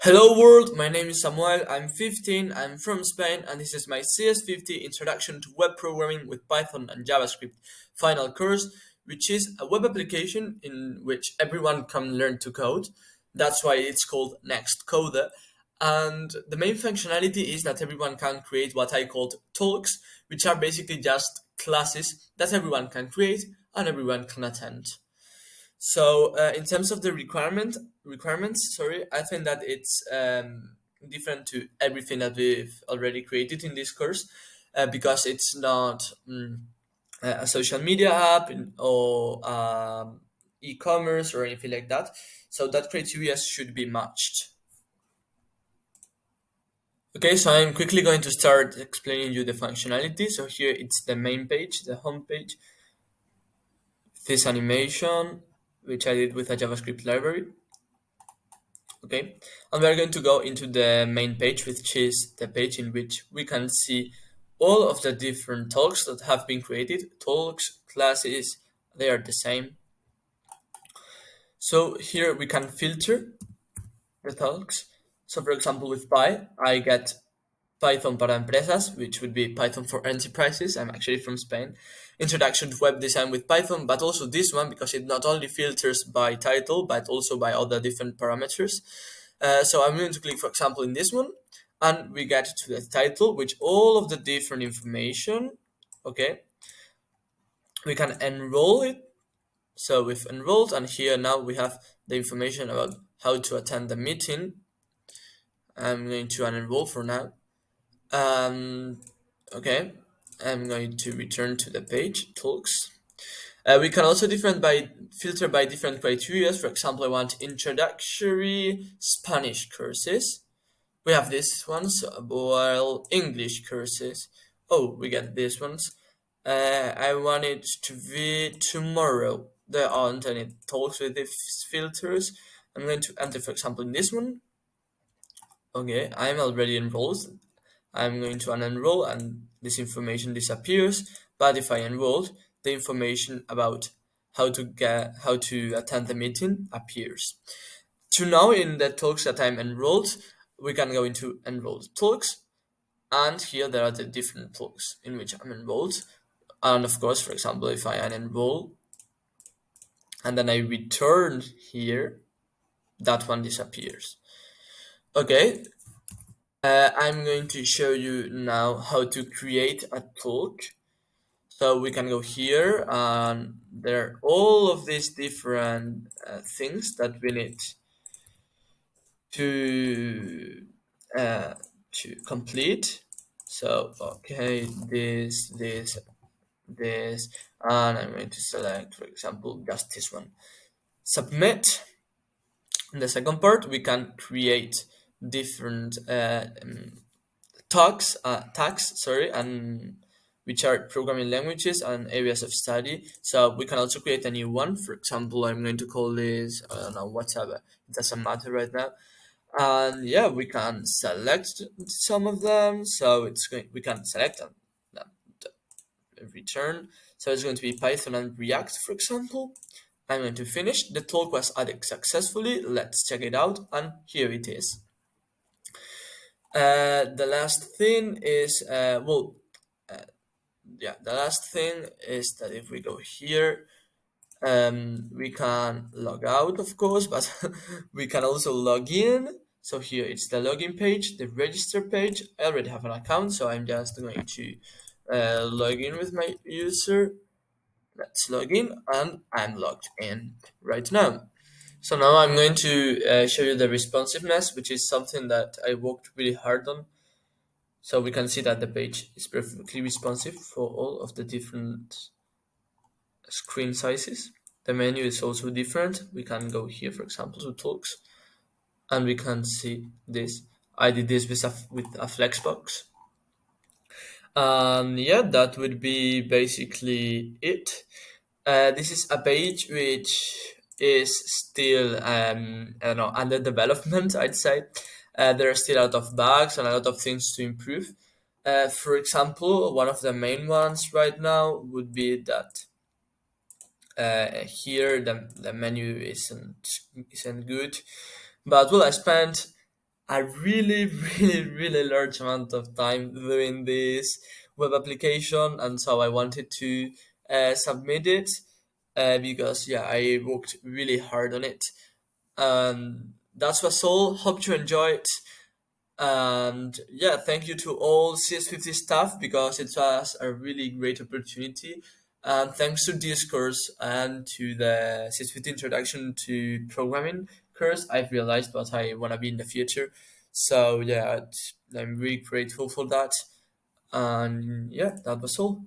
Hello world, my name is Samuel, I'm 15, I'm from Spain, and this is my CS50 Introduction to Web Programming with Python and JavaScript final course, which is a web application in which everyone can learn to code. That's why it's called Next Coder. And the main functionality is that everyone can create what I called talks, which are basically just classes that everyone can create and everyone can attend. So in terms of the requirements, sorry, I think that it's different to everything that we've already created in this course because it's not a social media app or e-commerce or anything like that. So that criteria should be matched. Okay, so I'm quickly going to start explaining you the functionality. So here it's the main page, the home page, this animation, which I did with a JavaScript library. Okay, and we're going to go into the main page, which is the page in which we can see all of the different talks that have been created. Talks, classes, they are the same. So here we can filter the talks. So for example, with I get Python para Empresas, which would be Python for enterprises. I'm actually from Spain. Introduction to web design with Python, but also this one because it not only filters by title, but also by other different parameters. So I'm going to click, for example, in this one, and we get to the title, which all of the different information, okay, we can enroll it. So we've enrolled, and here now we have the information about how to attend the meeting. I'm going to unenroll for now. Um, okay, I'm going to return to the page, talks. We can also filter by different criteria. For example, I want introductory Spanish courses. We have these ones, while English courses. Oh, we get these ones. I want it to be tomorrow. There aren't any talks with these filters. I'm going to enter, for example, in this one. Okay, I'm already enrolled. I'm going to unenroll and this information disappears. But if I enrolled, the information about how to attend the meeting appears. To now in the talks that I'm enrolled, we can go into enrolled talks, and here there are the different talks in which I'm enrolled. And of course, for example, if I unenroll and then I return here, that one disappears. Okay, I'm going to show you now how to create a talk. So we can go here, and there are all of these different things that we need to uh, to complete. So okay, this, and I'm going to select, for example, just this one. Submit. In the second part, we can create different tags, sorry, and which are programming languages and areas of study. So we can also create a new one. For example, I'm going to call this, I don't know, whatever. It doesn't matter right now. And yeah, we can select some of them. So we can select and return. So it's going to be Python and React, for example. I'm going to finish. The talk was added successfully. Let's check it out. And here it is. The last thing is, the last thing is that if we go here, we can log out, of course, but we can also log in. So here it's the login page, the register page. I already have an account, so I'm just going to log in with my user. Let's log in, and I'm logged in right now. So now I'm going to show you the responsiveness, which is something that I worked really hard on. So we can see that the page is perfectly responsive for all of the different screen sizes. The menu is also different. We can go here, for example, to talks, and we can see this. I did this with a flexbox. Yeah, that would be basically it. This is a page which is still, I don't know, under development, I'd say. There are still a lot of bugs and a lot of things to improve. For example, one of the main ones right now would be that here the menu isn't good. But well, I spent a really, really, really large amount of time doing this web application, and so I wanted to submit it because yeah, I worked really hard on it. And that was all. Hope you enjoyed. And yeah, thank you to all CS50 staff because it was a really great opportunity. And thanks to this course and to the CS50 introduction to programming course, I've realized what I want to be in the future. So yeah, I'm really grateful for that. And yeah, that was all.